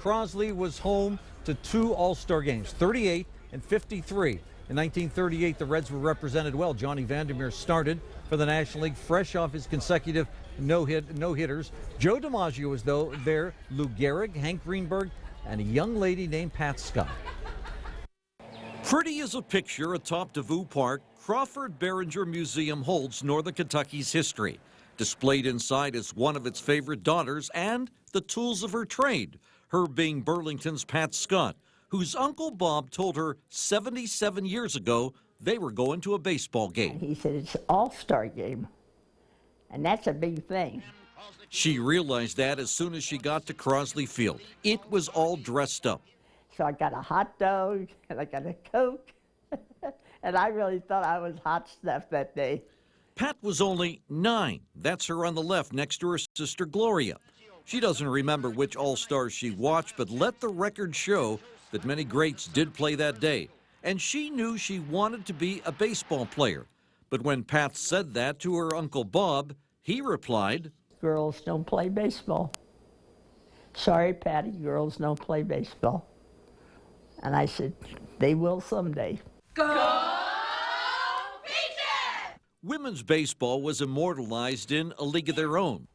Crosley was home to 2 All-Star games, 38 and 53. In 1938, the Reds were represented well. Johnny Vandermeer started for the National League, fresh off his consecutive no-hitters. Joe DiMaggio was there, Lou Gehrig, Hank Greenberg, and a young lady named Pat Scott. Pretty as a picture atop DeVue Park, Crawford Behringer Museum holds Northern Kentucky's history. Displayed inside is one of its favorite daughters and the tools of her trade, her being Burlington's Pat Scott, whose Uncle Bob told her 77 years ago they were going to a baseball game. He said, it's an all-star game, and that's a big thing. She realized that as soon as she got to Crosley Field. It was all dressed up. So I got a hot dog, and I got a Coke, and I really thought I was hot stuff that day. Pat was only 9. That's her on the left next to her sister Gloria. She doesn't remember which All-Stars she watched, but let the record show that many greats did play that day. And she knew she wanted to be a baseball player. But when Pat said that to her Uncle Bob, he replied, Girls don't play baseball. Sorry, Patty, girls don't play baseball. And I said, they will someday. Go Peaches! Women's baseball was immortalized in A League of Their Own.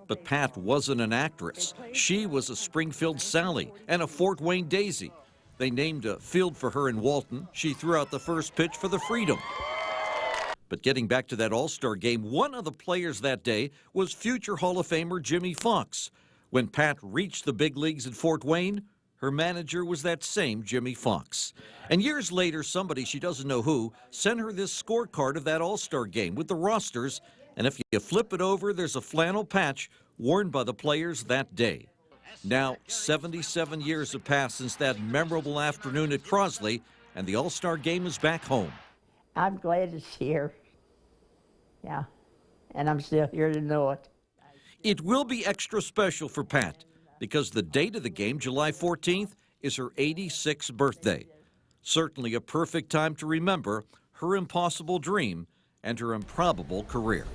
But Pat wasn't an actress. She was a Springfield Sally and a Fort Wayne Daisy. They named a field for her in Walton. She threw out the first pitch for the Freedom. But getting back to that All-Star game, one of the players that day was future Hall of Famer Jimmy Fox. When Pat reached the big leagues at Fort Wayne, her manager was that same Jimmy Fox. And years later, somebody, she doesn't know who, sent her this scorecard of that All-Star game with the rosters. And if you flip it over, there's a flannel patch worn by the players that day. Now, 77 years have passed since that memorable afternoon at Crosley, and the All-Star game is back home. I'm glad it's here. Yeah, and I'm still here to know it. It will be extra special for Pat because the date of the game, July 14th, is her 86th birthday. Certainly a perfect time to remember her impossible dream and her improbable career.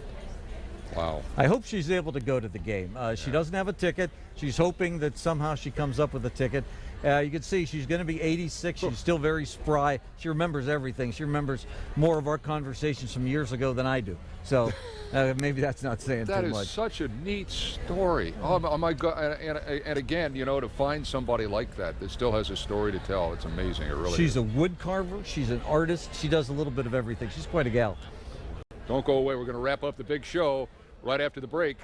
Wow. I hope she's able to go to the game. She doesn't have a ticket. She's hoping that somehow she comes up with a ticket. You can see she's going to be 86. She's still very spry. She remembers everything. She remembers more of our conversations from years ago than I do. So maybe that's not saying too much. That is such a neat story. Oh my God. And again, you know, to find somebody like that still has a story to tell, it's amazing. It really She's is. a wood carver. She's an artist. She does a little bit of everything. She's quite a gal. Don't go away. We're going to wrap up the big show right after the break.